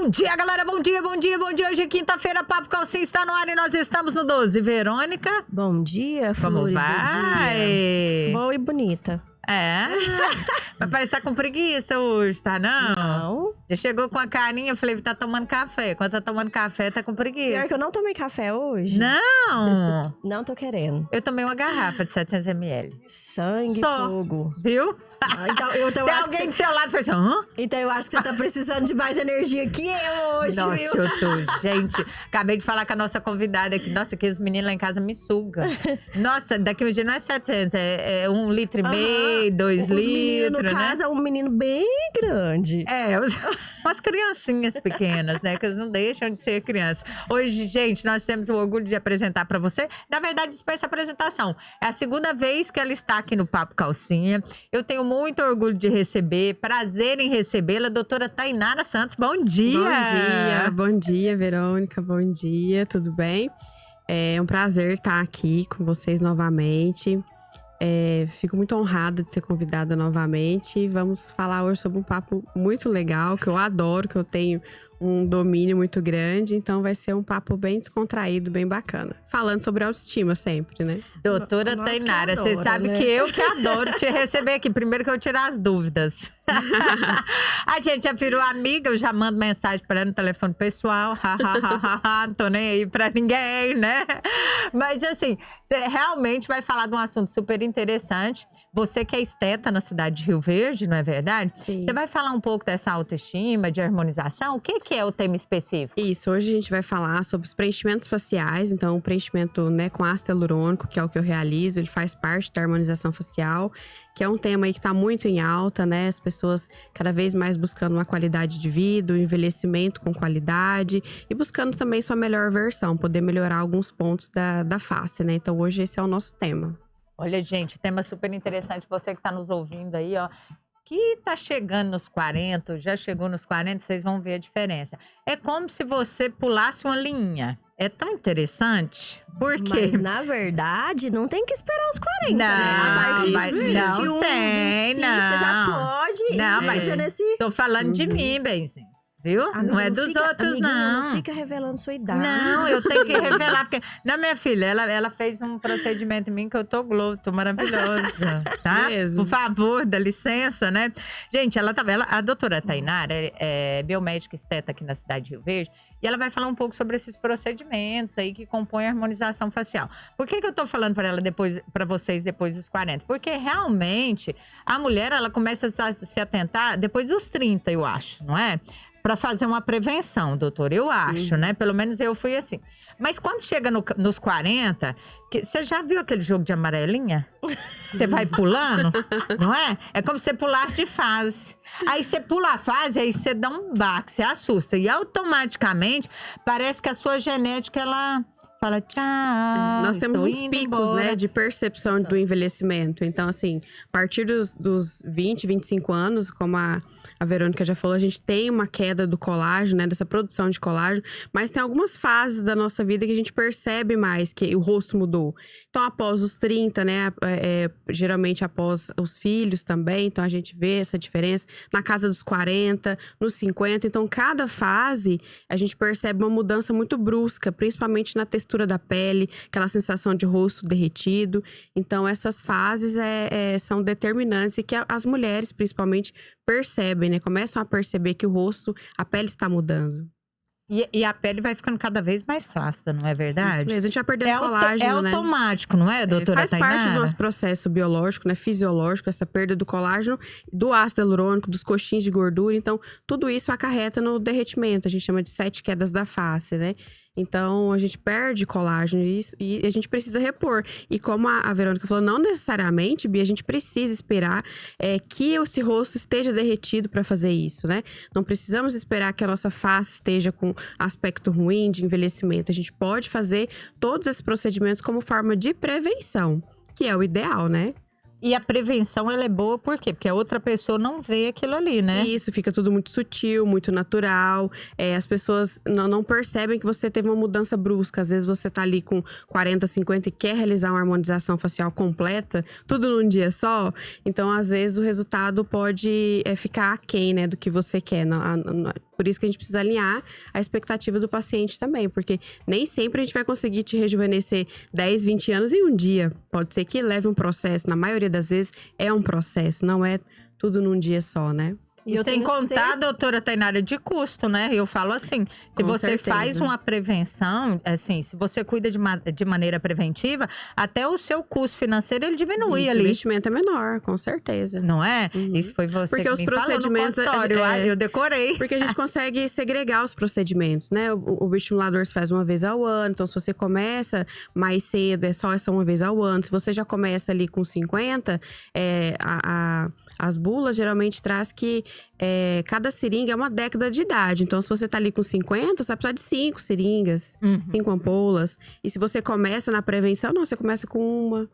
Bom dia, galera. Bom dia, bom dia, bom dia. Hoje é quinta-feira, Papo Calcinha está no ar e nós estamos no 12. Verônica. Bom dia, Como flores vai? do dia. Boa e bonita. É? Mas parece que tá com preguiça hoje, tá não? Não. Já chegou com a carinha, eu falei, tá tomando café. Quando tá tomando café, tá com preguiça. Pior que eu não tomei café hoje. Não! Não tô querendo. Eu tomei uma garrafa de 700 ml. Sangue, Só. fogo. Viu? Então Tem acho alguém que do seu lado que faz assim, hã? Então eu acho que você tá precisando de mais energia que eu hoje, Nossa, viu? eu tô, gente, acabei de falar com a nossa convidada aqui. Nossa, que os meninos lá em casa me sugam. Nossa, daqui um dia não é 700, é 1,5 litro, 2 Os litros, meninos, no né? caso, é um menino bem grande. É, umas criancinhas pequenas, né? Que eles não deixam de ser crianças. Hoje, gente, nós temos o orgulho de apresentar pra você. Na verdade, dispensa apresentação. É a segunda vez que ela está aqui no Papo Calcinha. Eu tenho muito orgulho de receber, prazer em recebê-la, doutora Tainara Santos. Bom dia! Bom dia, Verônica. Bom dia, tudo bem? É um prazer estar aqui com vocês novamente. Fico muito honrada de ser convidada novamente. Vamos falar hoje sobre um papo muito legal, que eu adoro, que eu tenho um domínio muito grande. Então vai ser um papo bem descontraído, bem bacana. Falando sobre autoestima sempre, né? Doutora Nós que Tainara, você adora, sabe né? que eu que adoro te receber aqui. Primeiro que eu tirar as dúvidas. A gente já virou amiga, eu já mando mensagem para ela no telefone pessoal. Não tô nem aí pra ninguém, né? Mas assim, você realmente vai falar de um assunto super interessante. Você que é esteta na cidade de Rio Verde, não é verdade? Sim. Você vai falar um pouco dessa autoestima, de harmonização? O que é o tema específico? Isso, hoje a gente vai falar sobre os preenchimentos faciais. Então, o preenchimento, né, com ácido hialurônico, que é o que eu realizo, ele faz parte da harmonização facial, que é um tema aí que tá muito em alta, né? As pessoas cada vez mais buscando uma qualidade de vida, um envelhecimento com qualidade e buscando também sua melhor versão, poder melhorar alguns pontos da face, né? Então, hoje esse é o nosso tema. Olha, gente, tema super interessante. Você que tá nos ouvindo aí, ó, que tá chegando nos 40, já chegou nos 40, vocês vão ver a diferença. É como se você pulasse uma linha. É tão interessante, porque... Mas, na verdade, não tem que esperar os 40, Não, né? A partir mas dos não 21, tem, 25, você já pode Não, ir mas fazendo esse... Tô falando de mim, benzinho. Viu? Amiga, não é dos fica, outros, amiguinha, não. Não fica revelando sua idade. Não, eu tenho que revelar, porque... Não, minha filha, ela fez um procedimento em mim que eu tô globo, tô maravilhosa, tá? mesmo. Por favor, dá licença, né? Gente, a doutora Tainara é biomédica esteta aqui na cidade de Rio Verde, e ela vai falar um pouco sobre esses procedimentos aí que compõem a harmonização facial. Por que eu tô falando para vocês depois dos 40? Porque realmente a mulher, ela começa a se atentar depois dos 30, eu acho, não é? Para fazer uma prevenção, doutor, eu acho, né? Pelo menos eu fui assim. Mas quando chega nos 40, você já viu aquele jogo de amarelinha? Você vai pulando, não é? É como se você pulasse de fase. Aí você pula a fase, aí você dá um baque, você assusta. E automaticamente, parece que a sua genética, ela... fala tchau. Nós temos uns picos, embora. né, de percepção do envelhecimento. Então, assim, a partir dos 20, 25 anos, como a Verônica já falou, a gente tem uma queda do colágeno, né, dessa produção de colágeno. Mas tem algumas fases da nossa vida que a gente percebe mais que o rosto mudou. Então, após os 30, né, geralmente após os filhos também. Então, a gente vê essa diferença. Na casa dos 40, nos 50. Então, cada fase, a gente percebe uma mudança muito brusca, principalmente na textura da pele, aquela sensação de rosto derretido. Então, essas fases são determinantes e que as mulheres, principalmente, percebem, né? Começam a perceber que o rosto, a pele está mudando. E a pele vai ficando cada vez mais flácida, não é verdade? Isso mesmo, a gente vai perdendo colágeno, né? É automático, não é, doutora Faz Tainara? parte do nosso processo biológico, né? Fisiológico, essa perda do colágeno, do ácido hialurônico, dos coxins de gordura. Então, tudo isso acarreta no derretimento. A gente chama de 7 quedas da face, né? Então, a gente perde colágeno e a gente precisa repor. E como a Verônica falou, não necessariamente, Bia, a gente precisa esperar que esse rosto esteja derretido para fazer isso, né? Não precisamos esperar que a nossa face esteja com aspecto ruim de envelhecimento. A gente pode fazer todos esses procedimentos como forma de prevenção, que é o ideal, né? E a prevenção, ela é boa por quê? Porque a outra pessoa não vê aquilo ali, né? Isso, fica tudo muito sutil, muito natural. As pessoas não percebem que você teve uma mudança brusca. Às vezes você tá ali com 40, 50 e quer realizar uma harmonização facial completa, tudo num dia só. Então, às vezes, o resultado pode ficar aquém, né, do que você quer. Por isso que a gente precisa alinhar a expectativa do paciente também, porque nem sempre a gente vai conseguir te rejuvenescer 10, 20 anos em um dia. Pode ser que leve um processo, na maioria das vezes é um processo, não é tudo num dia só, né? E sem contar, doutora Tainara, de custo, né? Eu falo assim, se Com você certeza. faz uma prevenção, assim, se você cuida de maneira preventiva, até o seu custo financeiro, ele diminui Isso, ali. o investimento é menor, com certeza. Não é? Isso foi você Porque que os me falou no procedimentos, consultório. Eu decorei. Porque a gente consegue segregar os procedimentos, né? O bioestimulador se faz uma vez ao ano. Então, se você começa mais cedo, é só essa uma vez ao ano. Se você já começa ali com 50, as bulas geralmente traz que cada seringa é uma década de idade. Então, se você tá ali com 50, você vai precisar de 5 seringas, 5 ampolas. E se você começa na prevenção, não, você começa com 1,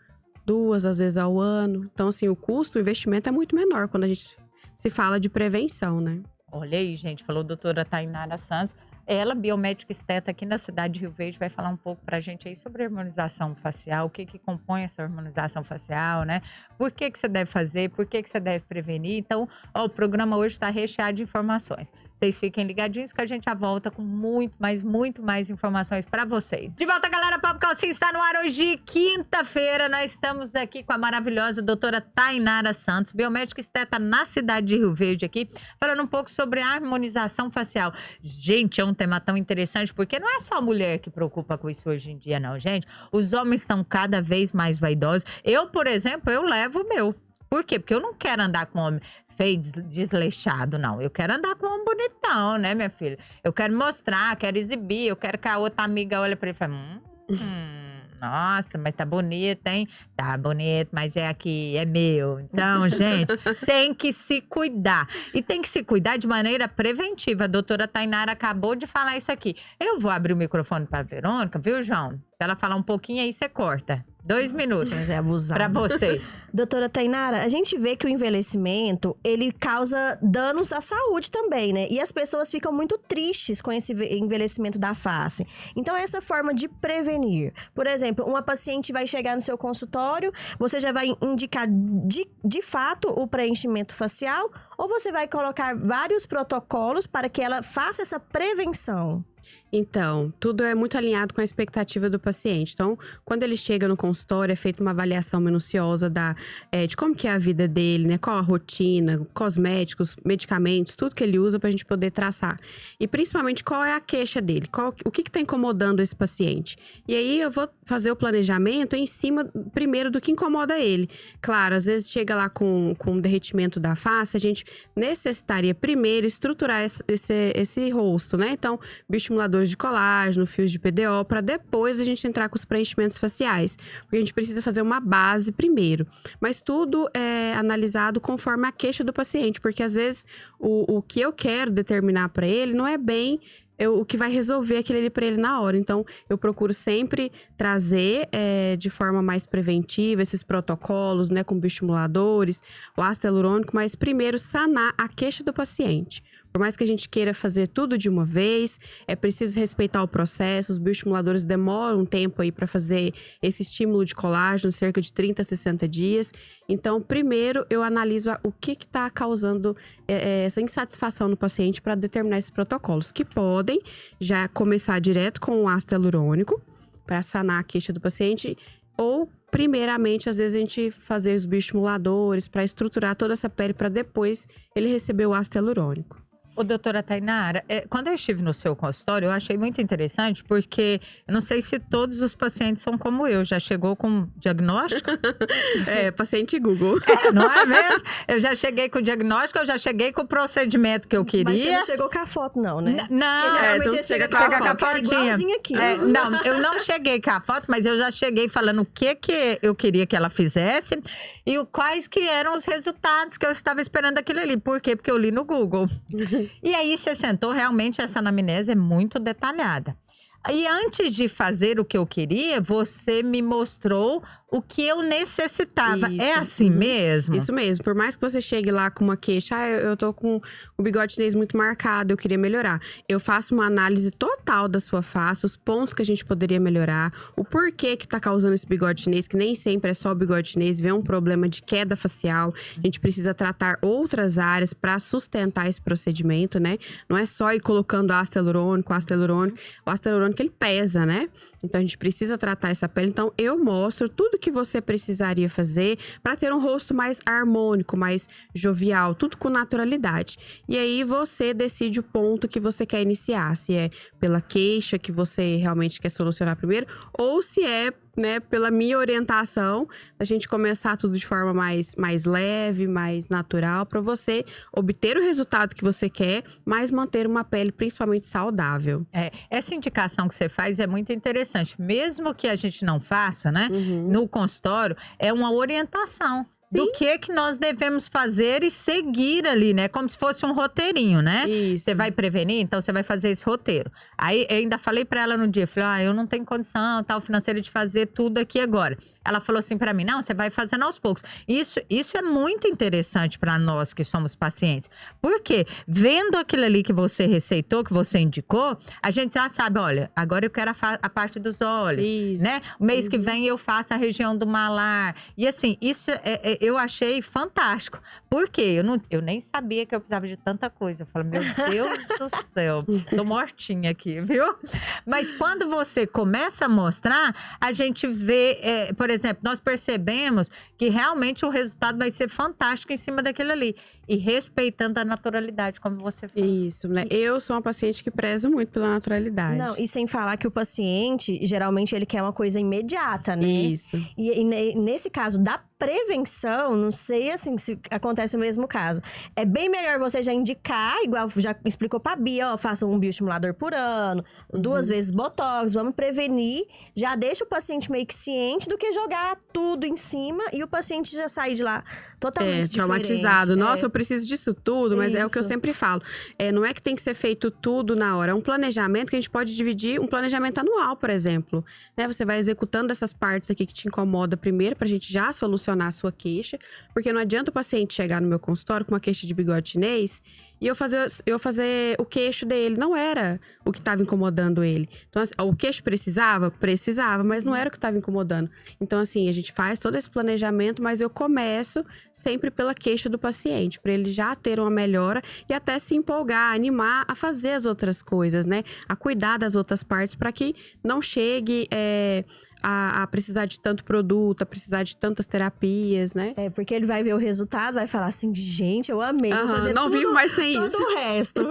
2, às vezes ao ano. Então, assim, o custo, o investimento é muito menor quando a gente se fala de prevenção, né? Olha aí, gente, falou a doutora Tainara Santos. Ela, biomédica esteta aqui na cidade de Rio Verde, vai falar um pouco pra gente aí sobre a harmonização facial, o que compõe essa harmonização facial, né? Por que você deve fazer, por que você deve prevenir. Então, o programa hoje está recheado de informações. Vocês fiquem ligadinhos que a gente já volta com muito mais informações pra vocês. De volta, galera, Papo Calcinha está no ar hoje, quinta-feira. Nós estamos aqui com a maravilhosa doutora Tainara Santos, biomédica esteta na cidade de Rio Verde aqui, falando um pouco sobre a harmonização facial. Gente, é um tema tão interessante, porque não é só a mulher que preocupa com isso hoje em dia, não, gente. Os homens estão cada vez mais vaidosos. Eu, por exemplo, eu levo o meu. Por quê? Porque eu não quero andar com homem feio, desleixado, não. Eu quero andar com um bonitão, né, minha filha? Eu quero mostrar, quero exibir, eu quero que a outra amiga olhe pra ele e fale, nossa, mas tá bonito, hein? Tá bonito, mas é aqui, é meu. Então, gente, tem que se cuidar. E tem que se cuidar de maneira preventiva. A doutora Tainara acabou de falar isso aqui. Eu vou abrir o microfone pra Verônica, viu, João? Pra ela falar um pouquinho aí, você corta. 2 minutos. Mas é abusado. Pra você. Doutora Tainara, a gente vê que o envelhecimento, ele causa danos à saúde também, né? E as pessoas ficam muito tristes com esse envelhecimento da face. Então, essa forma de prevenir. Por exemplo, uma paciente vai chegar no seu consultório, você já vai indicar de fato o preenchimento facial, ou você vai colocar vários protocolos para que ela faça essa prevenção? Então, tudo é muito alinhado com a expectativa do paciente. Então, quando ele chega no consultório, é feita uma avaliação minuciosa de como que é a vida dele, né? Qual a rotina, cosméticos, medicamentos, tudo que ele usa pra gente poder traçar. E principalmente, qual é a queixa dele? O que tá incomodando esse paciente? E aí, eu vou fazer o planejamento em cima, primeiro, do que incomoda ele. Claro, às vezes chega lá com derretimento da face, a gente necessitaria primeiro estruturar esse rosto, né? Então, bioestimuladores de colágeno, fios de PDO, para depois a gente entrar com os preenchimentos faciais. Porque a gente precisa fazer uma base primeiro. Mas tudo é analisado conforme a queixa do paciente, porque às vezes o que eu quero determinar para ele não é bem o que vai resolver aquilo ali para ele na hora. Então, eu procuro sempre trazer de forma mais preventiva esses protocolos, né, com bioestimuladores, o ácido hialurônico, mas primeiro sanar a queixa do paciente. Por mais que a gente queira fazer tudo de uma vez, é preciso respeitar o processo. Os bioestimuladores demoram um tempo aí para fazer esse estímulo de colágeno, cerca de 30 a 60 dias. Então, primeiro, eu analiso o que está causando essa insatisfação no paciente para determinar esses protocolos, que podem já começar direto com o ácido hialurônico, para sanar a queixa do paciente, ou primeiramente, às vezes, a gente fazer os bioestimuladores para estruturar toda essa pele para depois ele receber o ácido hialurônico. Ô, doutora Tainara, quando eu estive no seu consultório, eu achei muito interessante, porque eu não sei se todos os pacientes são como eu. Já chegou com diagnóstico? Paciente Google. Não é mesmo? Eu já cheguei com o diagnóstico, eu já cheguei com o procedimento que eu queria. Mas você não chegou com a foto, não, né? Não, porque geralmente então você chega com a a fotinha. Igualzinho aqui. Não, eu não cheguei com a foto, mas eu já cheguei falando o que eu queria que ela fizesse e quais que eram os resultados que eu estava esperando aquilo ali. Por quê? Porque eu li no Google. E aí, você sentou, realmente, essa anamnese é muito detalhada. E antes de fazer o que eu queria, você me mostrou o que eu necessitava. Isso. É assim mesmo? Isso mesmo. Por mais que você chegue lá com uma queixa, eu tô com o bigode chinês muito marcado, eu queria melhorar. Eu faço uma análise total da sua face, os pontos que a gente poderia melhorar, o porquê que tá causando esse bigode chinês, que nem sempre é só o bigode chinês, vem um problema de queda facial. A gente precisa tratar outras áreas para sustentar esse procedimento, né? Não é só ir colocando ácido hialurônico. O ácido hialurônico, ele pesa, né? Então, a gente precisa tratar essa pele. Então, eu mostro tudo que você precisaria fazer para ter um rosto mais harmônico, mais jovial, tudo com naturalidade. E aí, você decide o ponto que você quer iniciar. Se é pela queixa que você realmente quer solucionar primeiro, ou se é, né, pela minha orientação, a gente começar tudo de forma mais leve, mais natural, para você obter o resultado que você quer, mas manter uma pele principalmente saudável. Essa indicação que você faz é muito interessante. Mesmo que a gente não faça, né, no consultório, é uma orientação. Sim. Do que nós devemos fazer e seguir ali, né? Como se fosse um roteirinho, né? Isso. Você vai prevenir, então você vai fazer esse roteiro. Aí, eu ainda falei pra ela no dia, falei, eu não tenho condição, tal, financeira de fazer tudo aqui agora. Ela falou assim pra mim, não, você vai fazendo aos poucos. Isso é muito interessante pra nós que somos pacientes. Porque vendo aquilo ali que você receitou, que você indicou, a gente já sabe, olha, agora eu quero a parte dos olhos, Isso. né? O mês que vem eu faço a região do malar. E assim, isso eu achei fantástico. Por quê? Eu nem sabia que eu precisava de tanta coisa. Eu falei, meu Deus do céu, tô mortinha aqui, viu? Mas quando você começa a mostrar, a gente vê, por exemplo, nós percebemos que realmente o resultado vai ser fantástico em cima daquilo ali. E respeitando a naturalidade, como você falou. Isso, né? Eu sou uma paciente que prezo muito pela naturalidade. Não, e sem falar que o paciente, geralmente, ele quer uma coisa imediata, né? Isso. E nesse caso da prevenção, não sei assim se acontece o mesmo caso. É bem melhor você já indicar, igual já explicou pra Bia, faça um bioestimulador por ano, 2 vezes botox, vamos prevenir, já deixa o paciente meio que ciente do que jogar tudo em cima e o paciente já sair de lá totalmente traumatizado. diferente. Nossa, eu preciso disso tudo, mas é o que eu sempre falo. Não é que tem que ser feito tudo na hora, é um planejamento que a gente pode dividir, um planejamento anual, por exemplo. Né? Você vai executando essas partes aqui que te incomoda primeiro, pra gente já solucionar a sua queixa, porque não adianta o paciente chegar no meu consultório com uma queixa de bigode chinês e eu fazer o queixo dele. Não era o que estava incomodando ele. Então, assim, o queixo precisava, mas não era o que estava incomodando. Então, assim, a gente faz todo esse planejamento, mas eu começo sempre pela queixa do paciente, para ele já ter uma melhora e até se empolgar, animar a fazer as outras coisas, né? A cuidar das outras partes para que não chegue a precisar de tanto produto, a precisar de tantas terapias, né? Porque ele vai ver o resultado, vai falar assim, gente, eu amei, vou fazer não tudo, vivo mais sem todo isso. o resto.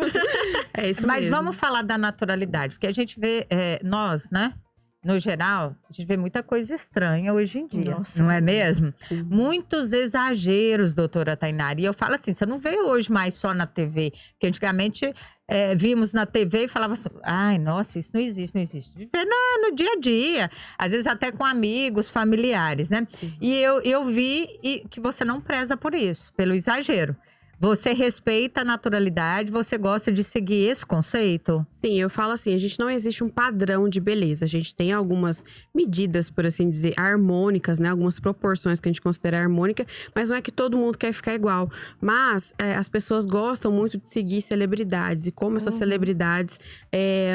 É isso Mas mesmo. vamos falar da naturalidade, porque a gente vê, nós, né? No geral, a gente vê muita coisa estranha hoje em dia, Nossa, não é mesmo? Muitos exageros, doutora Tainara. E eu falo assim, você não vê hoje mais só na TV, que antigamente vimos na TV e falava assim, ai, nossa, isso não existe, não existe. Vê no dia a dia, às vezes até com amigos, familiares, né? E eu vi que você não preza por isso, pelo exagero. Você respeita a naturalidade, você gosta de seguir esse conceito? Sim, eu falo assim, a gente não existe um padrão de beleza. A gente tem algumas medidas, por assim dizer, harmônicas, né? Algumas proporções que a gente considera harmônica, mas não é que todo mundo quer ficar igual. Mas as pessoas gostam muito de seguir celebridades e como essas celebridades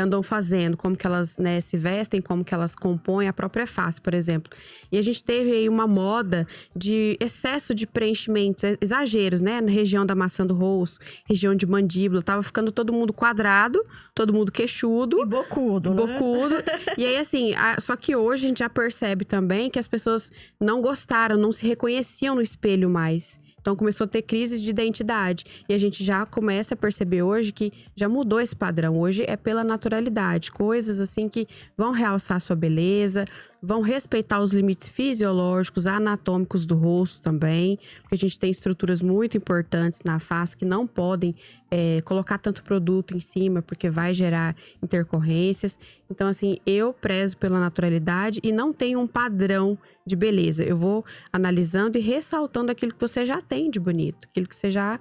andam fazendo, como que elas, né, se vestem, como que elas compõem a própria face, por exemplo. E a gente teve aí uma moda de excesso de preenchimentos, exageros, né? Na região da maçã do rosto, região de mandíbula, tava ficando todo mundo quadrado, todo mundo queixudo. E bocudo, né? Bocudo. E aí, assim, só que hoje a gente já percebe também que as pessoas não gostaram, não se reconheciam no espelho mais. Então, começou a ter crises de identidade. E a gente já começa a perceber hoje que já mudou esse padrão. Hoje é pela naturalidade. Coisas, assim, que vão realçar a sua beleza, vão respeitar os limites fisiológicos, anatômicos do rosto também. Porque a gente tem estruturas muito importantes na face que não podem colocar tanto produto em cima, porque vai gerar intercorrências. Então, assim, eu prezo pela naturalidade e não tenho um padrão de beleza. Eu vou analisando e ressaltando aquilo que você já tem de bonito, aquilo que você já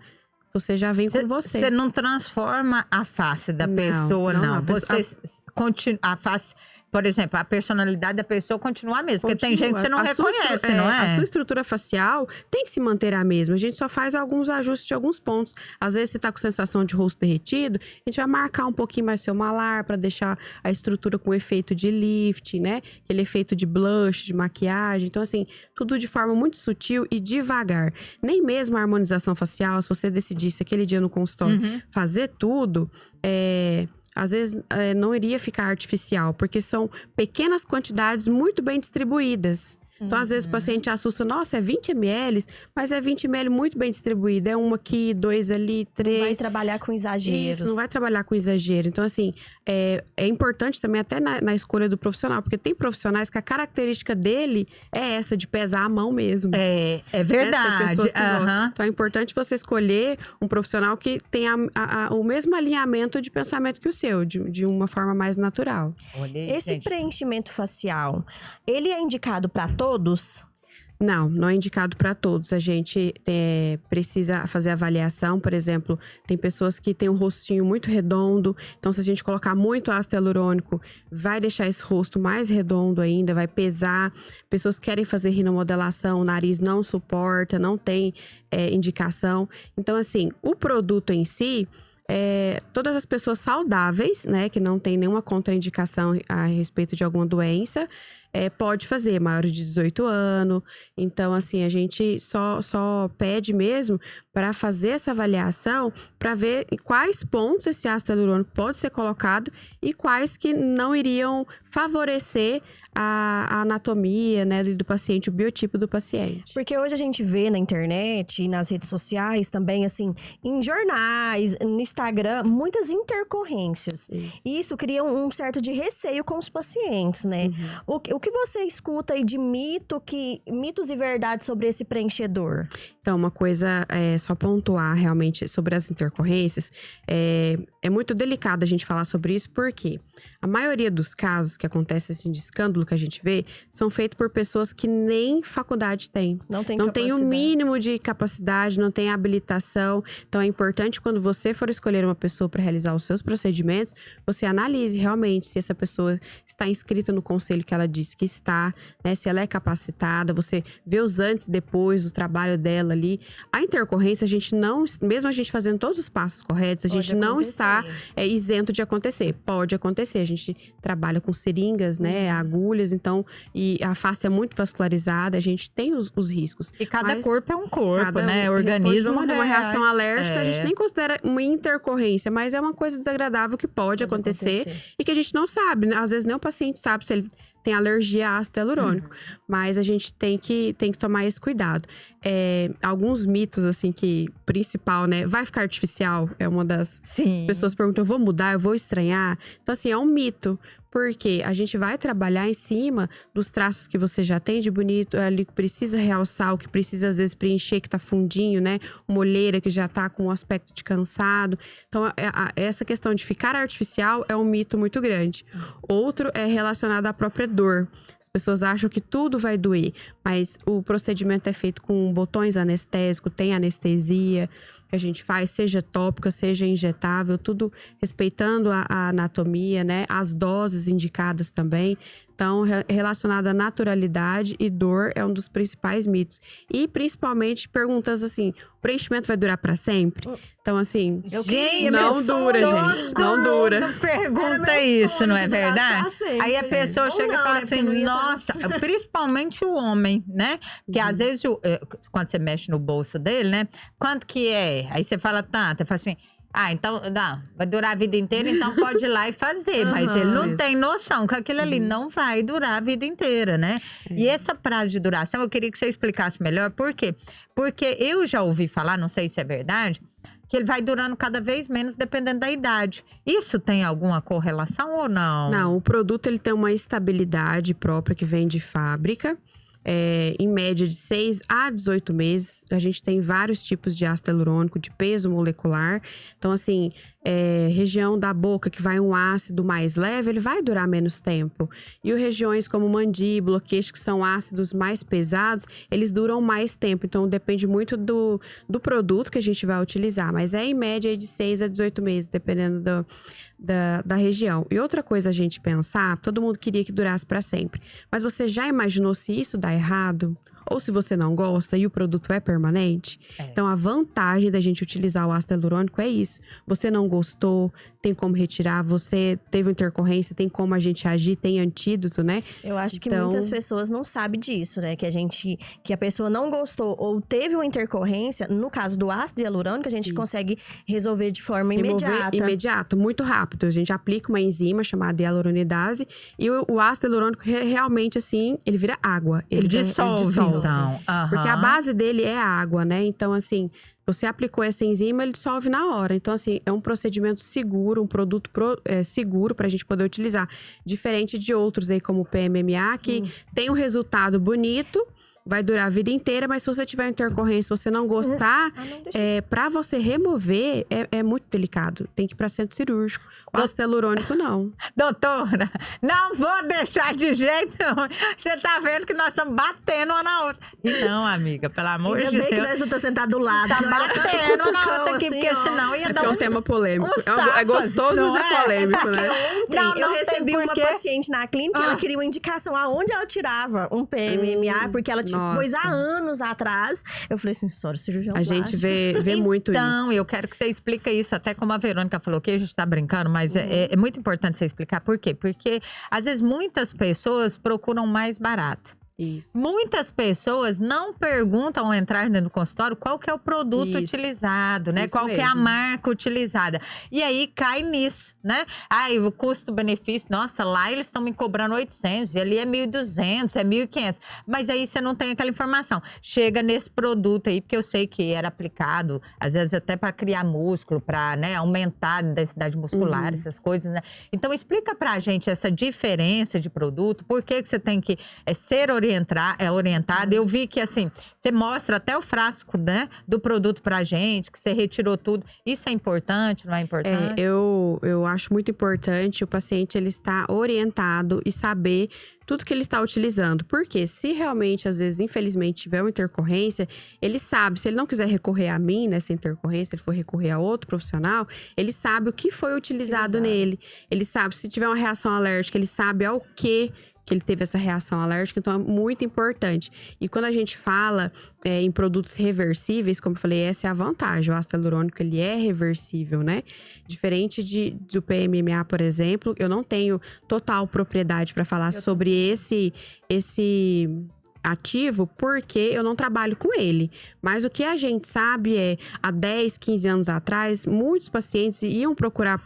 vem com você. Você não transforma a face da pessoa, não. Você a face, por exemplo, a personalidade da pessoa continua a mesma. Porque tem gente que você não reconhece, não é? A sua estrutura facial tem que se manter a mesma. A gente só faz alguns ajustes de alguns pontos. Às vezes você tá com sensação de rosto derretido, a gente vai marcar um pouquinho mais seu malar para deixar a estrutura com efeito de lift, né? Aquele efeito de blush, de maquiagem. Então, assim, tudo de forma muito sutil e devagar. Nem mesmo a harmonização facial, se você decidisse aquele dia no consultório fazer tudo, às vezes não iria ficar artificial, porque são pequenas quantidades muito bem distribuídas. Então, às vezes, o paciente assusta, nossa, é 20 ml, mas é 20 ml muito bem distribuído. É um aqui, 2 ali, 3. Não vai trabalhar com exageros. Isso, não vai trabalhar com exagero. Então, assim, é importante também até na escolha do profissional, porque tem profissionais que a característica dele é essa, de pesar a mão mesmo. É verdade. Tem pessoas que gostam. Então, é importante você escolher um profissional que tenha o mesmo alinhamento de pensamento que o seu, de uma forma mais natural. Esse preenchimento facial, ele é indicado para todos? Não é indicado para todos. A gente precisa fazer avaliação. Por exemplo, tem pessoas que têm um rostinho muito redondo. Então, se a gente colocar muito ácido hialurônico, vai deixar esse rosto mais redondo ainda, vai pesar. Pessoas que querem fazer rinomodelação, o nariz não suporta, não tem indicação. Então, assim, o produto em si, todas as pessoas saudáveis, né, que não tem nenhuma contraindicação a respeito de alguma doença, pode fazer, maior de 18 anos. Então, assim, a gente só pede mesmo para fazer essa avaliação, para ver em quais pontos esse ácido hialurônico pode ser colocado e quais que não iriam favorecer a anatomia, né, do paciente, o biotipo do paciente. Porque hoje a gente vê na internet, nas redes sociais também, assim, em jornais, no Instagram, muitas intercorrências. Isso cria um certo de receio com os pacientes, né? O que você escuta aí de mitos e verdades sobre esse preenchedor? Então, uma coisa só pontuar realmente sobre as intercorrências. É muito delicado a gente falar sobre isso, porque a maioria dos casos que acontecem assim, de escândalo que a gente vê, são feitos por pessoas que nem faculdade têm. Não tem o mínimo de capacidade, não tem habilitação. Então, é importante quando você for escolher uma pessoa para realizar os seus procedimentos, você analise realmente se essa pessoa está inscrita no conselho que ela diz que está, né? Se ela é capacitada, você vê os antes e depois, o trabalho dela ali. A intercorrência, a gente não, mesmo a gente fazendo todos os passos corretos, a gente não está isento de acontecer. Pode acontecer, a gente trabalha com seringas, né, agulhas, então, e a face é muito vascularizada, a gente tem os riscos. E cada corpo é um corpo, né? O organismo é uma reação alérgica, a gente nem considera uma intercorrência, mas é uma coisa desagradável que pode acontecer e que a gente não sabe, né? Às vezes nem o paciente sabe se ele tem alergia a ácido hialurônico, mas a gente tem que tomar esse cuidado. Alguns mitos, assim, que principal, né? Vai ficar artificial? É uma das... As pessoas perguntam, eu vou mudar? Eu vou estranhar? Então, assim, é um mito. Porque a gente vai trabalhar em cima dos traços que você já tem de bonito, ali que precisa realçar, o que precisa às vezes preencher, que tá fundinho, né? Uma olheira que já tá com um aspecto de cansado. Então, essa questão de ficar artificial é um mito muito grande. Outro é relacionado à própria dor. As pessoas acham que tudo vai doer, mas o procedimento é feito com botões anestésicos, tem anestesia que a gente faz, seja tópica, seja injetável, tudo respeitando a anatomia, né? As doses indicadas também. Então, relacionado à naturalidade e dor é um dos principais mitos. E, principalmente, perguntas assim, o preenchimento vai durar para sempre? Então, assim, não dura, gente. Não dura. Pergunta isso, não é verdade? Aí a pessoa chega e fala assim, nossa, principalmente o homem, né? Porque às vezes, quando você mexe no bolso dele, né? Quanto que é? Aí você fala tanto, você fala assim... então, não, vai durar a vida inteira, então pode ir lá e fazer. Mas ele não tem noção que aquilo ali não vai durar a vida inteira, né? E essa prazo de duração, eu queria que você explicasse melhor. Por quê? Porque eu já ouvi falar, não sei se é verdade, que ele vai durando cada vez menos dependendo da idade. Isso tem alguma correlação ou não? Não, o produto ele tem uma estabilidade própria que vem de fábrica. Em média de 6 a 18 meses. A gente tem vários tipos de ácido hialurônico de peso molecular. Então, assim, região da boca que vai um ácido mais leve, ele vai durar menos tempo. E regiões como mandíbula, queixo, que são ácidos mais pesados, eles duram mais tempo. Então, depende muito do produto que a gente vai utilizar. Mas em média de 6 a 18 meses, dependendo da região. E outra coisa a gente pensar, todo mundo queria que durasse para sempre. Mas você já imaginou se isso dá errado? Ou se você não gosta e o produto é permanente? Então, a vantagem da gente utilizar o ácido hialurônico é isso. Você não gostou, tem como retirar. Você teve uma intercorrência, tem como a gente agir, tem antídoto, né? Eu acho que muitas pessoas não sabem disso, né? Que a pessoa não gostou ou teve uma intercorrência. No caso do ácido hialurônico, a gente consegue resolver de forma imediata. Imediato, muito rápido. A gente aplica uma enzima chamada hialuronidase e o ácido hialurônico realmente, assim, ele vira água. Ele dissolve. Então, porque a base dele é a água, né? Então, assim, você aplicou essa enzima, ele dissolve na hora. Então, assim, é um procedimento seguro, um produto seguro pra gente poder utilizar. Diferente de outros aí, como o PMMA, que tem um resultado bonito, vai durar a vida inteira, mas se você tiver intercorrência, se você não gostar, pra você remover, é muito delicado. Tem que ir pra centro cirúrgico. O ácido hialurônico, não. Doutora, não vou deixar de jeito nenhum. Você tá vendo que nós estamos batendo uma na outra. Não, amiga, pelo amor de Deus. Ainda bem que nós não estamos sentados do lado. Tá batendo uma na outra aqui, assim, porque senão ia dar um tema polêmico. É gostoso, mas é polêmico, né? Ontem eu recebi uma paciente na clínica, ela queria uma indicação aonde ela tirava um PMMA, porque ela tinha coisa há anos atrás. Eu falei assim, só cirurgião plástico. A gente vê muito isso. Então, eu quero que você explique isso, até como a Verônica falou, que a gente tá brincando, mas é muito importante você explicar por quê. Porque, às vezes, muitas pessoas procuram mais barato. Isso. Muitas pessoas não perguntam ao entrar dentro do consultório qual que é o produto utilizado, né? Qual que é a marca utilizada. E aí cai nisso, né? Ai, o custo-benefício, nossa, lá eles estão me cobrando 800, e ali é 1.200, é 1.500. Mas aí você não tem aquela informação. Chega nesse produto aí, porque eu sei que era aplicado, às vezes até para criar músculo, para, né, aumentar a densidade muscular, essas coisas, né? Então explica pra gente essa diferença de produto, por que você tem que ser orientada. Eu vi que, assim, você mostra até o frasco, né, do produto pra gente, que você retirou tudo. Isso é importante, não é importante? Eu acho muito importante o paciente ele estar orientado e saber tudo que ele está utilizando. Porque se realmente, às vezes, infelizmente, tiver uma intercorrência, ele sabe, se ele não quiser recorrer a mim nessa intercorrência, ele for recorrer a outro profissional, ele sabe o que foi utilizado nele. Ele sabe, se tiver uma reação alérgica, ele sabe ao que ele teve essa reação alérgica, então é muito importante. E quando a gente fala em produtos reversíveis, como eu falei, essa é a vantagem. O ácido hialurônico, ele é reversível, né? Diferente do PMMA, por exemplo, eu não tenho total propriedade para falar sobre esse ativo, porque eu não trabalho com ele. Mas o que a gente sabe há 10, 15 anos atrás, muitos pacientes iam procurar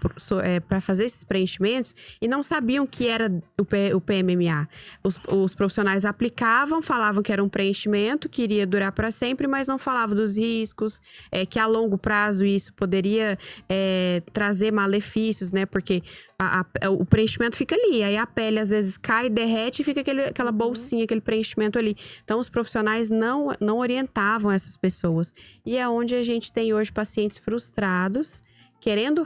para fazer esses preenchimentos e não sabiam que era o PMMA. Os profissionais aplicavam, falavam que era um preenchimento, que iria durar para sempre, mas não falavam dos riscos, que a longo prazo isso poderia trazer malefícios, né? Porque o preenchimento fica ali, aí a pele às vezes cai, derrete e fica aquela bolsinha, aquele preenchimento ali. Então, os profissionais não orientavam essas pessoas. E é onde a gente tem hoje pacientes frustrados, querendo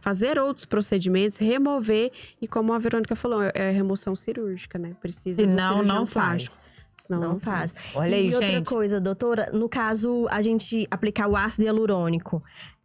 fazer outros procedimentos, remover. E como a Verônica falou, é remoção cirúrgica, né? Precisa de um cirurgião plástico. Senão não faz. Olha aí, e outra gente. coisa, doutora, no caso, a gente aplicar o ácido hialurônico,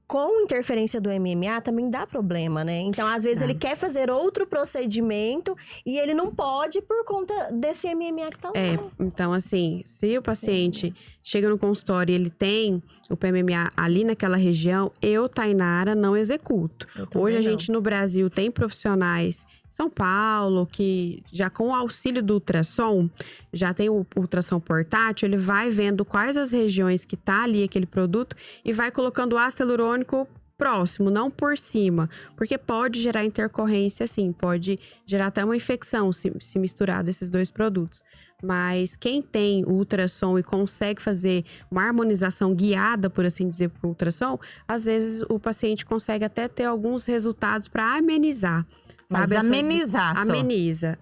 com interferência do MMA também dá problema, né? Então, às vezes, ele quer fazer outro procedimento e ele não pode por conta desse MMA que tá lá. Então, assim, se o paciente chega no consultório e ele tem o PMMA ali naquela região, eu, Tainara, não executo. Hoje, a gente no Brasil tem profissionais em São Paulo que já com o auxílio do ultrassom, já tem o ultrassom portátil, ele vai vendo quais as regiões que tá ali aquele produto e vai colocando o ácido hialurônico próximo, não por cima, porque pode gerar intercorrência, sim, pode gerar até uma infecção se misturar desses dois produtos. Mas quem tem o ultrassom e consegue fazer uma harmonização guiada, por assim dizer, por ultrassom, às vezes o paciente consegue até ter alguns resultados para amenizar. Mas sabe? amenizar só. Ameniza.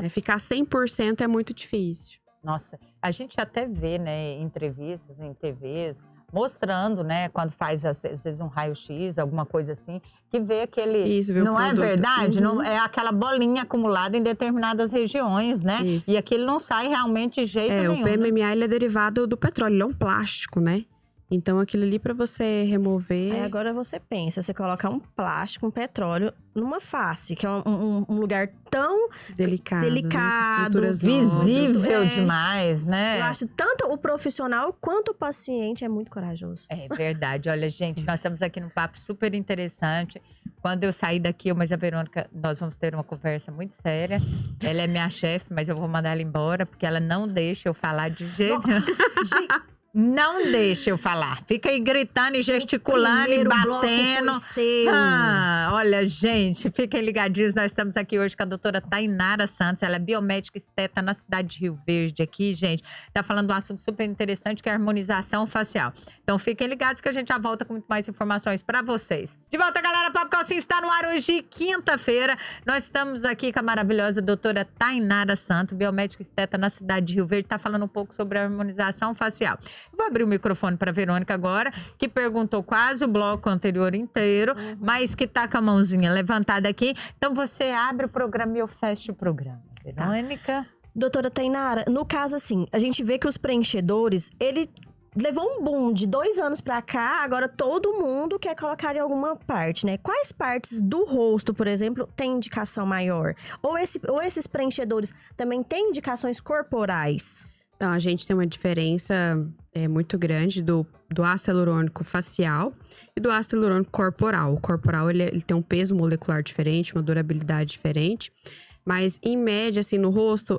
Ficar 100% é muito difícil. Nossa, a gente até vê, né, entrevistas em TVs, mostrando, né, quando faz às vezes um raio-x, alguma coisa assim, que vê aquele... Isso, vê não o produto. É verdade? Não, é aquela bolinha acumulada em determinadas regiões, né? Isso. E aquilo não sai realmente de jeito nenhum. O PMMA, ele é derivado do petróleo, ele é um plástico, né? Então, aquilo ali pra você remover… Aí agora você pensa, você colocar um plástico, um petróleo numa face, que é um lugar tão delicado, delicado, né? visível demais, né? Eu acho tanto o profissional quanto o paciente é muito corajoso. É verdade. Olha, gente, nós estamos aqui num papo super interessante. Quando eu sair daqui, eu e a Verônica, nós vamos ter uma conversa muito séria. Ela é minha chefe, mas eu vou mandar ela embora, porque ela não deixa eu falar de jeito nenhum. Não deixa eu falar. Fica aí gritando e gesticulando e batendo. Olha, gente, fiquem ligadinhos. Nós estamos aqui hoje com a doutora Tainara Santos. Ela é biomédica esteta na cidade de Rio Verde aqui, gente. Tá falando de um assunto super interessante, que é a harmonização facial. Então fiquem ligados que a gente já volta com muito mais informações pra vocês. De volta, galera. Papo Calcinha está no ar hoje, quinta-feira. Nós estamos aqui com a maravilhosa doutora Tainara Santos, biomédica esteta na cidade de Rio Verde. Tá falando um pouco sobre a harmonização facial. Vou abrir o microfone para Verônica agora, que perguntou quase o bloco anterior inteiro, mas que tá com a mãozinha levantada aqui. Então você abre o programa e eu fecho o programa. Verônica? Doutora Tainara, no caso assim, a gente vê que os preenchedores, ele levou um boom de 2 anos pra cá, agora todo mundo quer colocar em alguma parte, né? Quais partes do rosto, por exemplo, tem indicação maior? Ou esses preenchedores também têm indicações corporais? Então, a gente tem uma diferença muito grande do ácido hialurônico facial e do ácido hialurônico corporal. O corporal, ele tem um peso molecular diferente, uma durabilidade diferente. Mas, em média, assim, no rosto,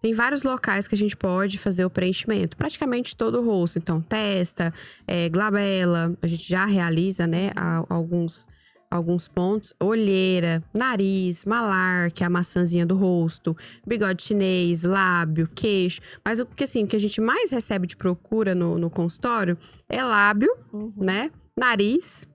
tem vários locais que a gente pode fazer o preenchimento. Praticamente todo o rosto. Então, testa, glabela, a gente já realiza, né, alguns pontos, olheira, nariz, malar, que é a maçãzinha do rosto, bigode chinês, lábio, queixo. Mas o que a gente mais recebe de procura no consultório é lábio, né? Nariz,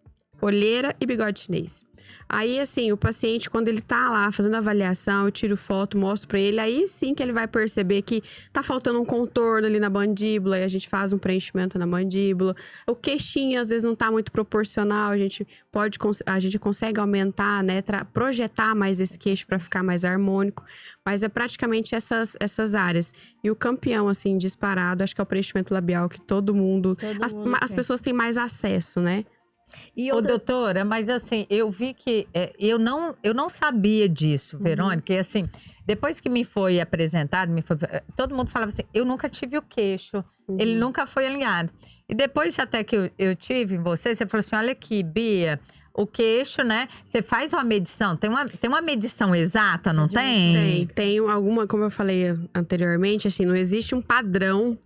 olheira e bigode chinês. Aí, assim, o paciente, quando ele tá lá fazendo a avaliação, eu tiro foto, mostro pra ele, aí sim que ele vai perceber que tá faltando um contorno ali na mandíbula, e a gente faz um preenchimento na mandíbula. O queixinho, às vezes, não tá muito proporcional, a gente consegue aumentar, né, projetar mais esse queixo pra ficar mais harmônico, mas é praticamente essas áreas. E o campeão, assim, disparado, acho que é o preenchimento labial, que todo mundo as pessoas têm mais acesso, né? Ô, doutora, mas assim, eu vi que eu não sabia disso, Verônica, e assim, depois que me foi apresentado, todo mundo falava assim, eu nunca tive o queixo, ele nunca foi alinhado. E depois até que eu tive em você falou assim, olha aqui, Bia, o queixo, né? Você faz uma medição, tem uma medição exata, não tem? Tem alguma, como eu falei anteriormente, assim, não existe um padrão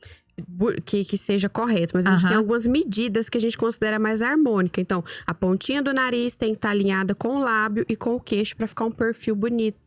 que seja correto, mas a gente tem algumas medidas que a gente considera mais harmônica. Então, a pontinha do nariz tem que estar alinhada com o lábio e com o queixo para ficar um perfil bonito.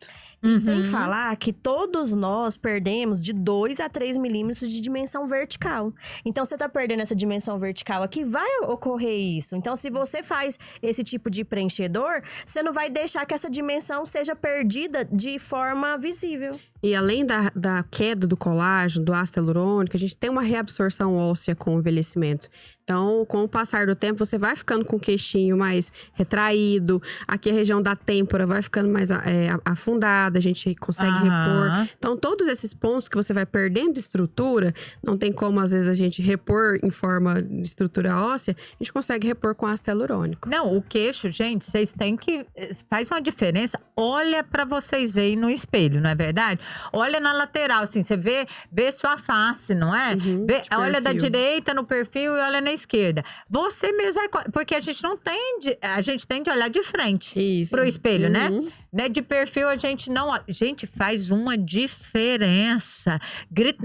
E sem falar que todos nós perdemos de 2 a 3 milímetros de dimensão vertical. Então, você tá perdendo essa dimensão vertical aqui, vai ocorrer isso. Então, se você faz esse tipo de preenchedor, você não vai deixar que essa dimensão seja perdida de forma visível. E além da queda do colágeno, do ácido hialurônico, a gente tem uma reabsorção óssea com o envelhecimento. Então, com o passar do tempo, você vai ficando com o queixinho mais retraído. Aqui a região da têmpora vai ficando mais afundada, a gente consegue repor. Então, todos esses pontos que você vai perdendo estrutura, não tem como, às vezes, a gente repor em forma de estrutura óssea, a gente consegue repor com ácido hialurônico. Não, o queixo, gente, vocês têm que… Faz uma diferença. Olha pra vocês verem no espelho, não é verdade? Olha na lateral, assim, você vê sua face, não é? Olha da direita no perfil e olha na esquerda. Você mesmo vai… Porque a gente não tende… A gente tende a olhar de frente pro espelho, né? De perfil a gente não… Gente, faz uma diferença.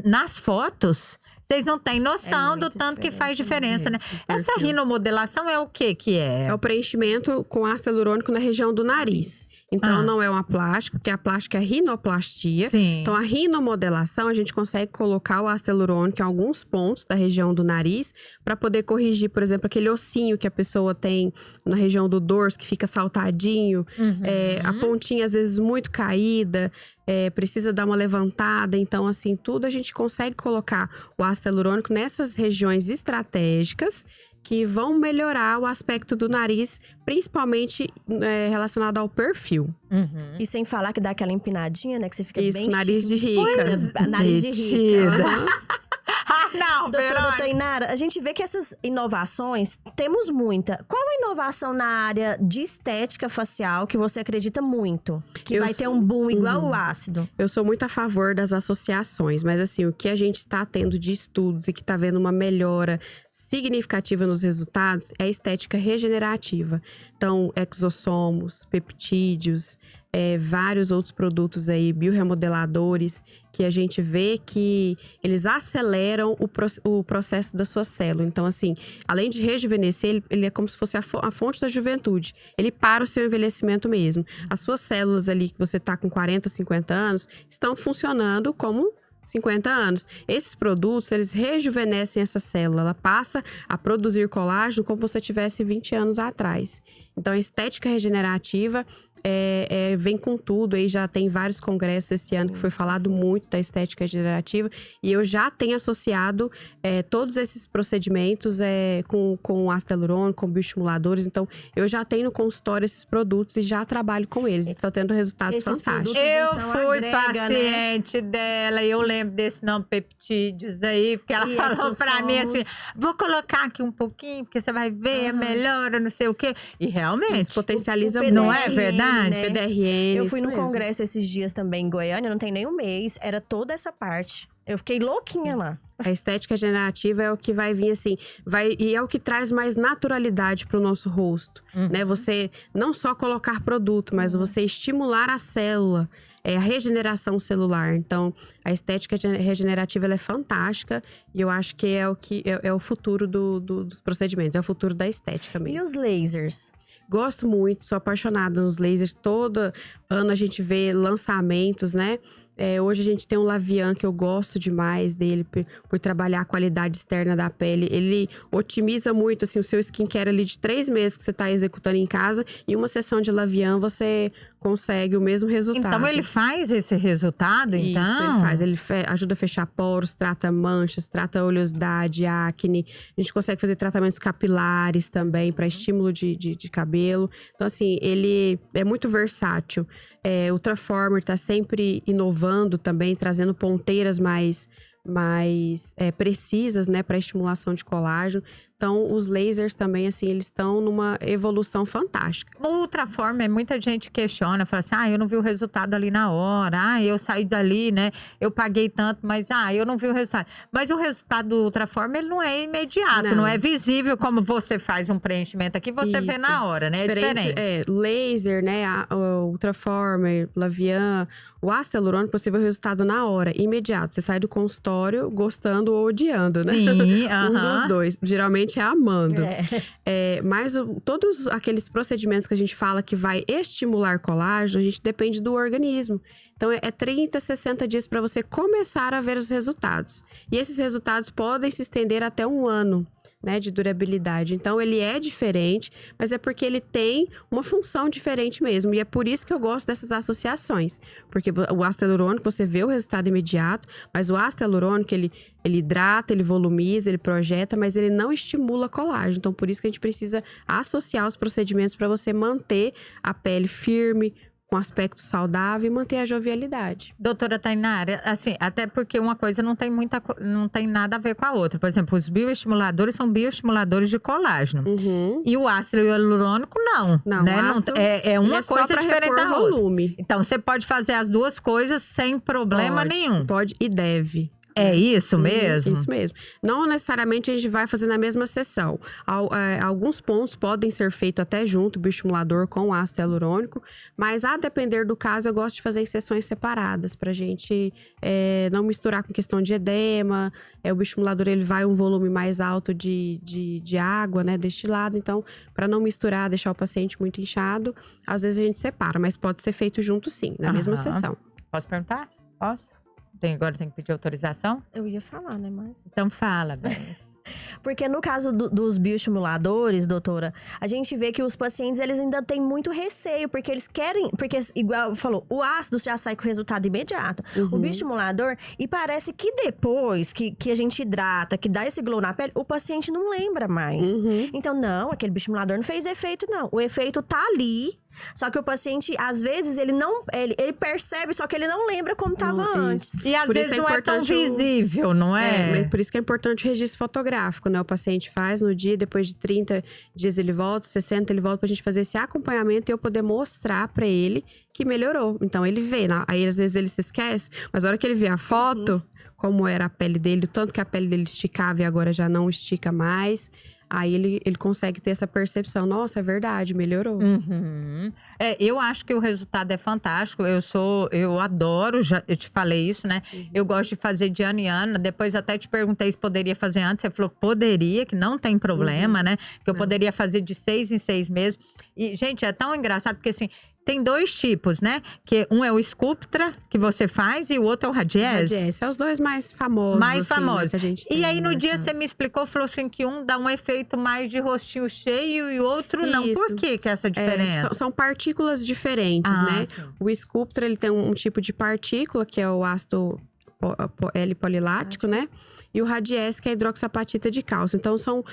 Nas fotos… Vocês não têm noção do tanto que faz diferença, né? Essa rinomodelação é o que é? É o preenchimento com ácido hialurônico na região do nariz. Então, não é uma plástica, porque a plástica é rinoplastia. Sim. Então, a rinomodelação, a gente consegue colocar o ácido hialurônico em alguns pontos da região do nariz para poder corrigir, por exemplo, aquele ossinho que a pessoa tem na região do dorso, que fica saltadinho. A pontinha, às vezes, muito caída. Precisa dar uma levantada. Então, assim, tudo a gente consegue colocar o ácido hialurônico nessas regiões estratégicas que vão melhorar o aspecto do nariz, principalmente relacionado ao perfil. E sem falar que dá aquela empinadinha, né? Que você fica isso, bem nariz de chique. rica. Nariz de rica. Ah, não, Doutora Verônica. Tainara, a gente vê que essas inovações, temos muita. Qual a inovação na área de estética facial que você acredita muito? Que vai ter um boom igual o ácido? Eu sou muito a favor das associações, mas assim, o que a gente está tendo de estudos e que está vendo uma melhora significativa nos resultados é a estética regenerativa. Então, exossomos, peptídeos, vários outros produtos aí, bioremodeladores, que a gente vê que eles aceleram o processo da sua célula. Então, assim, além de rejuvenescer, ele é como se fosse a fonte da juventude. Ele para o seu envelhecimento mesmo. As suas células ali, que você tá com 40, 50 anos, estão funcionando como 50 anos. Esses produtos, eles rejuvenescem essa célula. Ela passa a produzir colágeno como se você tivesse 20 anos atrás. Então, a estética regenerativa vem com tudo. Aí já tem vários congressos esse ano que foi falado muito da estética regenerativa. E eu já tenho associado todos esses procedimentos com ácido hialurônico, com bioestimuladores. Então, eu já tenho no consultório esses produtos e já trabalho com eles. E estou tendo resultados Esses fantásticos. produtos, Eu então, fui agrega, paciente dela e eu lembro desse nome peptídeos aí, porque ela E falou pra mim assim, exossomos. vou colocar aqui um pouquinho, porque você vai ver, melhora, não sei o quê. E realmente, Isso potencializa o muito. não é PDRN, verdade? né? PDRN, Eu fui isso no mesmo. congresso esses dias também em Goiânia, não tem nem um mês, era toda essa parte. Eu fiquei louquinha lá. A estética regenerativa é o que vai vir assim, e é o que traz mais naturalidade para o nosso rosto, né? Você não só colocar produto, mas você estimular a célula, a regeneração celular. Então, a estética regenerativa ela é fantástica e eu acho que é o futuro dos procedimentos, é o futuro da estética mesmo. E os lasers? Gosto muito, sou apaixonada nos lasers. Todo ano a gente vê lançamentos, né? Hoje a gente tem um Lavian que eu gosto demais dele por trabalhar a qualidade externa da pele. Ele otimiza muito assim, o seu skincare ali de 3 meses que você está executando em casa. E uma sessão de Lavian você consegue o mesmo resultado. então ele faz esse resultado, então? Isso, ele faz. Ele ajuda a fechar poros, trata manchas, trata oleosidade, acne. A gente consegue fazer tratamentos capilares também para estímulo de cabelo. Então, assim, ele é muito versátil. O Ultraformer tá sempre inovando também, trazendo ponteiras mais precisas, né, para estimulação de colágeno. Então, os lasers também, assim, eles estão numa evolução fantástica. O Ultraformer, muita gente questiona, fala assim, eu não vi o resultado ali na hora, eu saí dali, né, eu paguei tanto, mas, eu não vi o resultado. Mas o resultado do Ultraformer, ele não é imediato, não é visível como você faz um preenchimento aqui, você vê na hora, né, é diferente. Laser, né, o Ultraformer, Lavian, o ácido hialurônico, você vê o resultado na hora, imediato. Você sai do consultório gostando ou odiando, né? Sim, Um dos dois. Geralmente é amando. Mas todos aqueles procedimentos que a gente fala que vai estimular colágeno, a gente depende do organismo. Então, 30, 60 dias para você começar a ver os resultados. E esses resultados podem se estender até 1 ano, né, de durabilidade. Então, ele é diferente, mas é porque ele tem uma função diferente mesmo. E é por isso que eu gosto dessas associações. Porque o ácido hialurônico, você vê o resultado imediato, mas o ácido hialurônico, ele hidrata, ele volumiza, ele projeta, mas ele não estimula colágeno. Então, por isso que a gente precisa associar os procedimentos para você manter a pele firme, com aspecto saudável e manter a jovialidade. Doutora Tainara, assim, até porque uma coisa não tem nada a ver com a outra. Por exemplo, os bioestimuladores são bioestimuladores de colágeno. E o ácido hialurônico, não. Não, né? o ácido, é uma só coisa pra diferente repor da outra. volume. Então, você pode fazer as duas coisas sem problema nenhum. Pode e deve. É isso mesmo? Isso mesmo. Não necessariamente a gente vai fazer na mesma sessão. Alguns pontos podem ser feitos até junto, bioestimulador com ácido hialurônico, mas a depender do caso, eu gosto de fazer em sessões separadas, pra gente não misturar com questão de edema. O bioestimulador, ele vai um volume mais alto de água, né, destilado. Então, para não misturar, deixar o paciente muito inchado, às vezes a gente separa, mas pode ser feito junto sim, na mesma sessão. Posso perguntar? Posso? Agora tem que pedir autorização? Eu ia falar, né, mas... Então fala, bem. Porque no caso dos bioestimuladores, doutora, a gente vê que os pacientes, eles ainda têm muito receio, porque eles querem... Porque, igual falou, o ácido já sai com resultado imediato. O bioestimulador, e parece que depois que a gente hidrata, que dá esse glow na pele, o paciente não lembra mais. Então, não, aquele bioestimulador não fez efeito, não. O efeito tá ali, Só que o paciente, às vezes, ele percebe, só que ele não lembra como estava antes. E às vezes não é tão visível, não é? Mas por isso que é importante o registro fotográfico, né? O paciente faz no dia, depois de 30 dias ele volta, 60 ele volta pra gente fazer esse acompanhamento e eu poder mostrar pra ele que melhorou. Então ele vê, aí às vezes ele se esquece, mas a hora que ele vê a foto, como era a pele dele, o tanto que a pele dele esticava e agora já não estica mais. Aí ele consegue ter essa percepção. Nossa, é verdade, melhorou. Eu acho que o resultado é fantástico. Eu adoro, eu te falei isso, né? Eu gosto de fazer de ano em ano. Depois até te perguntei se poderia fazer antes. Você falou que poderia, que não tem problema, né? Que eu poderia fazer de 6 em 6 meses. E, gente, é tão engraçado, porque assim, tem 2 tipos, né? Que um é o Sculptra, que você faz, e o outro é o Radiesse. Radiesse, é os 2 mais famosos. Mais assim, famosos. Né, que a gente tem e aí, no dia, mercado. você me explicou, falou assim, que um dá um efeito mais de rostinho cheio e o outro não. Isso. Por que essa diferença? São partículas diferentes, né? Sim. O Sculptra, ele tem um tipo de partícula, que é o ácido L-polilático, né? E o Radiesse, que é a hidroxapatita de cálcio. Então, são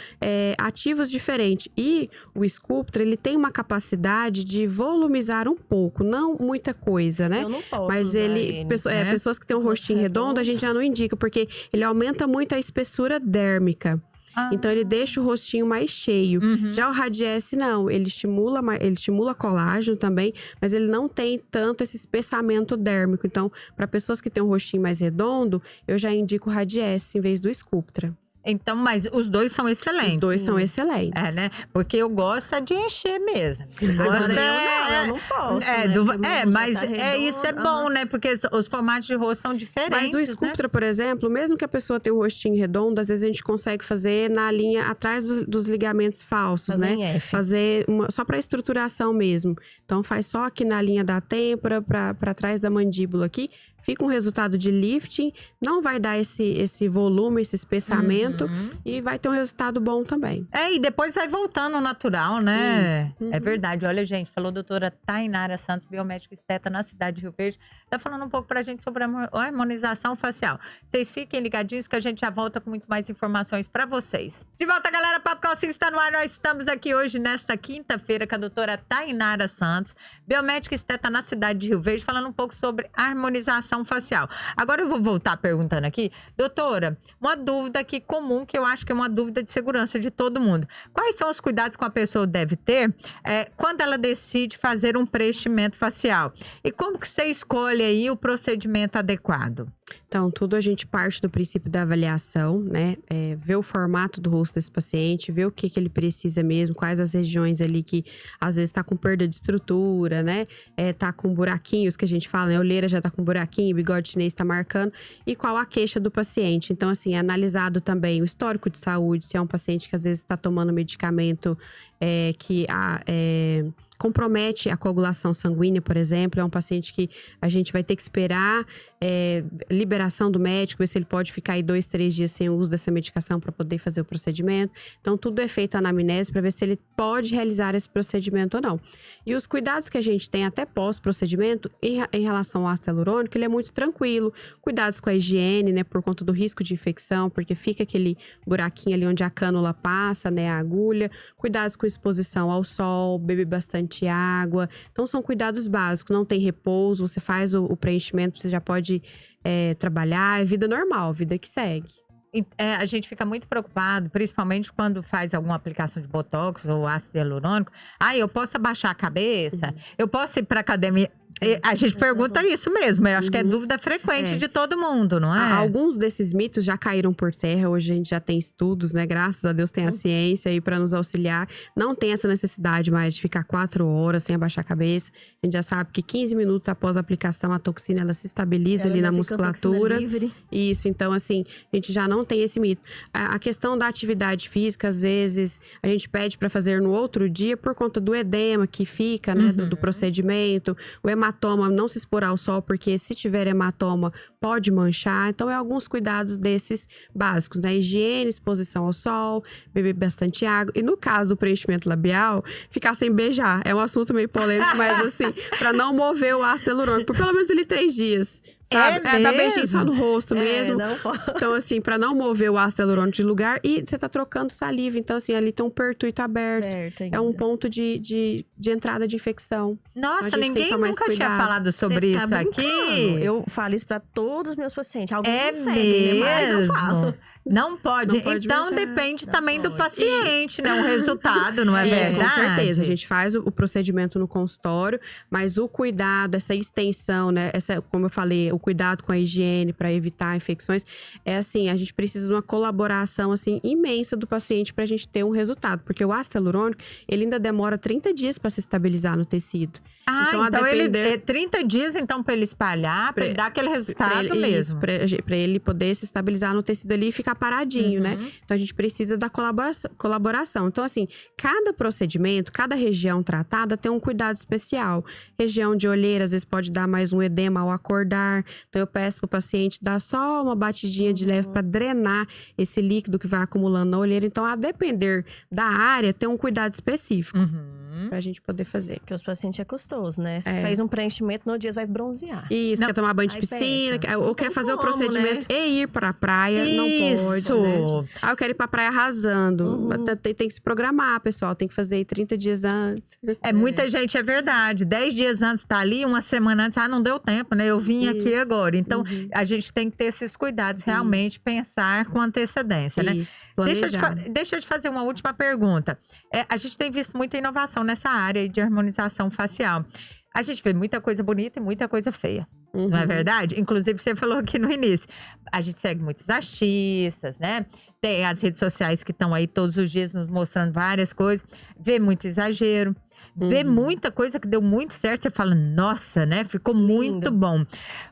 ativos diferentes. E o Sculptra, ele tem uma capacidade de volumizar um pouco, não muita coisa, né? Eu não posso Mas usar ele, pessoas que têm um rostinho redondo, a gente já não indica, porque ele aumenta muito a espessura dérmica. Então, ele deixa o rostinho mais cheio. Já o Radiesse, não. Ele estimula colágeno também, mas ele não tem tanto esse espessamento dérmico. Então, para pessoas que têm um rostinho mais redondo, eu já indico o Radiesse em vez do Sculptra. Então, mas os 2 são excelentes. Os 2 são excelentes. Né? Porque eu gosto de encher mesmo. Agora eu não posso, mas isso é bom, né? Porque os formatos de rosto são diferentes. Mas o Sculptra, né? por exemplo, mesmo que a pessoa tenha o rostinho redondo, às vezes a gente consegue fazer na linha atrás dos ligamentos falsos, né? Fazer só para estruturação mesmo. Então, faz só aqui na linha da têmpora, para trás da mandíbula aqui. Fica um resultado de lifting, não vai dar esse volume, esse espessamento e vai ter um resultado bom também. E depois vai voltando ao natural, né? Isso. É verdade. Olha, gente, falou a doutora Tainara Santos, biomédica esteta na cidade de Rio Verde. Tá falando um pouco pra gente sobre a harmonização facial. Vocês fiquem ligadinhos que a gente já volta com muito mais informações pra vocês. De volta, galera. Papo Calcinha está no ar. Nós estamos aqui hoje, nesta quinta-feira, com a doutora Tainara Santos, biomédica esteta na cidade de Rio Verde, falando um pouco sobre harmonização facial. Agora eu vou voltar perguntando aqui, doutora, uma dúvida aqui comum, que eu acho que é uma dúvida de segurança de todo mundo. Quais são os cuidados que uma pessoa deve ter quando ela decide fazer um preenchimento facial? E como que você escolhe aí o procedimento adequado? Então, tudo a gente parte do princípio da avaliação, né? Ver o formato do rosto desse paciente, ver o que ele precisa mesmo, quais as regiões ali que às vezes tá com perda de estrutura, né? Tá com buraquinhos, que a gente fala, né? A olheira já tá com buraquinho, o bigode chinês tá marcando. E qual a queixa do paciente. Então, assim, é analisado também o histórico de saúde, se é um paciente que às vezes tá tomando medicamento que compromete a coagulação sanguínea, por exemplo. É um paciente que a gente vai ter que esperar liberação do médico, ver se ele pode ficar aí 2, 3 dias sem o uso dessa medicação para poder fazer o procedimento. Então, tudo é feito a anamnese para ver se ele pode realizar esse procedimento ou não. E os cuidados que a gente tem até pós-procedimento em relação ao ácido hialurônico, ele é muito tranquilo. Cuidados com a higiene, né, por conta do risco de infecção, porque fica aquele buraquinho ali onde a cânula passa, né, a agulha. Cuidados com exposição ao sol, beber bastante água. Então, são cuidados básicos. Não tem repouso, você faz o preenchimento, você já pode trabalhar. É vida normal, vida que segue. A gente fica muito preocupado, principalmente quando faz alguma aplicação de botox ou ácido hialurônico. Eu posso abaixar a cabeça? Eu posso ir pra academia? A gente pergunta isso mesmo. Eu acho que é dúvida frequente de todo mundo, não é? Alguns desses mitos já caíram por terra. Hoje a gente já tem estudos, né? Graças a Deus tem a ciência aí para nos auxiliar. Não tem essa necessidade mais de ficar 4 horas sem abaixar a cabeça. A gente já sabe que 15 minutos após a aplicação, a toxina ela se estabiliza ali na musculatura. Isso, então assim, a gente já não tem esse mito. A questão da atividade física, às vezes, a gente pede para fazer no outro dia por conta do edema que fica, né? Do procedimento. O hematoma, não se expor ao sol, porque se tiver hematoma, pode manchar. Então, alguns cuidados desses básicos, né? Higiene, exposição ao sol, beber bastante água. E no caso do preenchimento labial, ficar sem beijar. É um assunto meio polêmico, mas assim, para não mover o ácido hialurônico por pelo menos ali 3 dias. sabe? É Dá beijinho mesmo? só no rosto mesmo. Não pode. Então, assim, pra não mover o ácido hialurônico de lugar. E você tá trocando saliva. Então, assim, ali tem um pertuito aberto. É um ponto de entrada de infecção. Nossa, A gente tem que ninguém tomar nunca esse tinha cuidado. falado sobre Cê tá isso aqui. brincando. Eu falo isso pra todos os meus pacientes. Alguns É não seguem, né? Mas eu falo. mesmo. Não pode. Não pode Então beijar. depende Não também do pode. paciente, né? O resultado, não é Isso, verdade? com certeza. A gente faz o procedimento no consultório, mas o cuidado, essa extensão, né? Como eu falei, o cuidado com a higiene para evitar infecções, é assim, a gente precisa de uma colaboração assim imensa do paciente para a gente ter um resultado, porque o ácido hialurônico, ele ainda demora 30 dias para se estabilizar no tecido. Ah, Então, a então depender- ele 30 dias então para ele espalhar, para ele dar aquele resultado mesmo. Para ele poder se estabilizar no tecido ali e ficar paradinho, né? Então a gente precisa da colaboração. Então, assim, cada procedimento, cada região tratada tem um cuidado especial. Região de olheira, às vezes pode dar mais um edema ao acordar. Então, eu peço pro paciente dar só uma batidinha de leve para drenar esse líquido que vai acumulando na olheira. Então, a depender da área, tem um cuidado específico pra gente poder fazer. Porque os pacientes é custoso, né? Você fez um preenchimento, no dia você vai bronzear. Isso, Não. quer tomar banho de Aí piscina, pensa, ou não quer tem fazer o como, procedimento e ir pra praia, não pode, Isso. né? Ah, eu quero ir pra praia arrasando. Tem que se programar, pessoal. Tem que fazer aí 30 dias antes. Muita gente, é verdade. 10 dias antes tá ali, uma semana antes, não deu tempo, né? Eu vim aqui Isso. agora. Então, a gente tem que ter esses cuidados, realmente pensar com antecedência, né? Isso, Deixa eu te fazer uma última pergunta. A gente tem visto muita inovação nessa área aí de harmonização facial. A gente vê muita coisa bonita e muita coisa feia. Não é verdade? Inclusive, você falou aqui no início. A gente segue muitos artistas, né? Tem as redes sociais que estão aí todos os dias nos mostrando várias coisas. Vê muito exagero. Vê muita coisa que deu muito certo. Você fala, nossa, né? Ficou muito bom.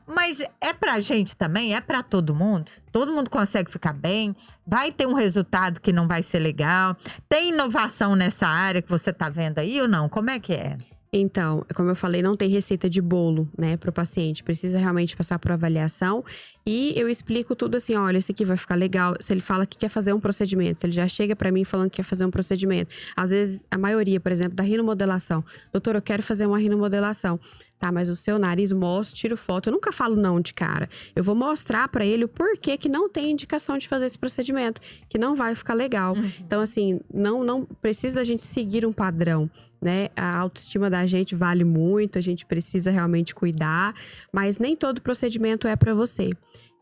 Mas é pra gente também? É pra todo mundo? Todo mundo consegue ficar bem? Vai ter um resultado que não vai ser legal? Tem inovação nessa área que você tá vendo aí ou não? Como é que é? Então, como eu falei, não tem receita de bolo, né, para o paciente. Precisa realmente passar por avaliação. E eu explico tudo assim, olha, esse aqui vai ficar legal. Se ele fala que quer fazer um procedimento, se ele já chega para mim falando que quer fazer um procedimento. Às vezes, a maioria, por exemplo, da rinomodelação. Doutor, eu quero fazer uma rinomodelação. Tá, mas o seu nariz, mostro, tiro foto. Eu nunca falo não de cara. Eu vou mostrar para ele o porquê que não tem indicação de fazer esse procedimento. Que não vai ficar legal. Então, assim, não precisa da gente seguir um padrão, né? A autoestima da gente vale muito, a gente precisa realmente cuidar, mas nem todo procedimento é para você.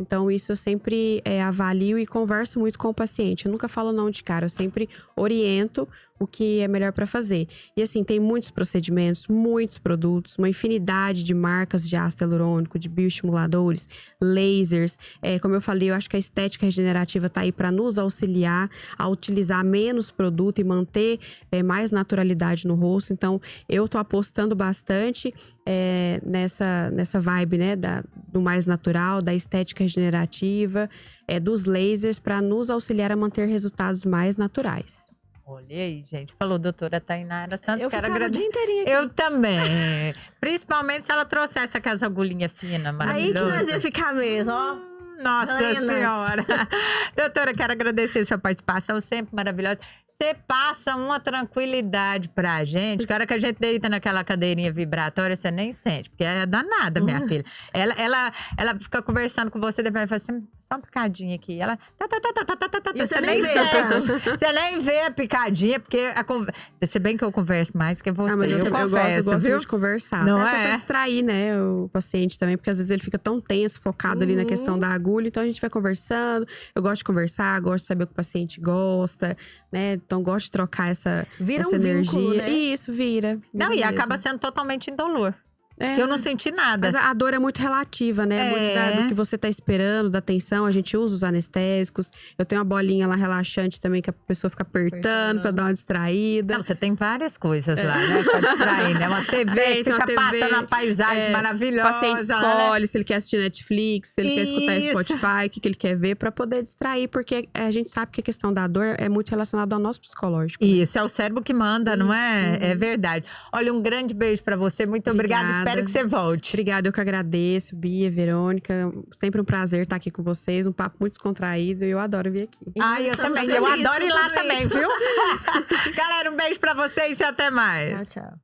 Então, isso eu sempre avalio e converso muito com o paciente. Eu nunca falo não de cara, eu sempre oriento o que é melhor para fazer. E assim, tem muitos procedimentos, muitos produtos, uma infinidade de marcas de ácido hialurônico, de bioestimuladores, lasers. Como eu falei, eu acho que a estética regenerativa tá aí para nos auxiliar a utilizar menos produto e manter mais naturalidade no rosto. Então, eu tô apostando bastante nessa vibe, né, do mais natural, da estética regenerativa, dos lasers, para nos auxiliar a manter resultados mais naturais. Olha aí, gente. Falou, doutora Tainara Santos. Eu Quero ficava o dia inteirinho aqui. Eu também. Principalmente se ela trouxesse aquelas agulhinhas finas, Aí maravilhosas. que nós ia ficar mesmo, ó. Nossa Plenas. Senhora. Doutora, quero agradecer sua participação, sempre maravilhosa. Você passa uma tranquilidade pra gente. Que a hora que a gente deita naquela cadeirinha vibratória, você nem sente, porque é danada, minha filha. Ela fica conversando com você, depois fala assim, só uma picadinha aqui. Ela E você você nem nem vê, sente. Você nem vê a picadinha, porque se bem que eu converso mais que você. Mas eu confesso, gosto viu? muito de conversar. Não até é? pra distrair, né, o paciente também, porque às vezes ele fica tão tenso, focado ali na questão da agulha. Então a gente vai conversando. Eu gosto de conversar, gosto de saber o que o paciente gosta, né? Então gosto de trocar essa Vira um energia. vínculo, né? Isso, vira. Não, e mesmo. acaba sendo totalmente indolor. É, Eu não senti nada. Mas a dor é muito relativa, né? Muito do que você tá esperando, da tensão. A gente usa os anestésicos. Eu tenho uma bolinha lá relaxante também, que a pessoa fica apertando pra dar uma distraída. Não, você tem várias coisas lá, né? Pra distrair, né? Uma TV que tem uma fica TV, passando uma paisagem O maravilhosa. paciente escolhe se ele quer assistir Netflix, se ele quer escutar Isso. Spotify, o que ele quer ver, pra poder distrair, porque a gente sabe que a questão da dor é muito relacionada ao nosso psicológico. Isso, é o cérebro que manda, não é? É verdade. Olha, um grande beijo pra você. Muito obrigada. Espero que você volte. Obrigada, eu que agradeço, Bia, Verônica. Sempre um prazer estar aqui com vocês. Um papo muito descontraído e eu adoro vir aqui. Ai, eu Estamos também. Eu felizes adoro ir com lá tudo também, isso. viu? Galera, um beijo pra vocês e até mais. Tchau, tchau.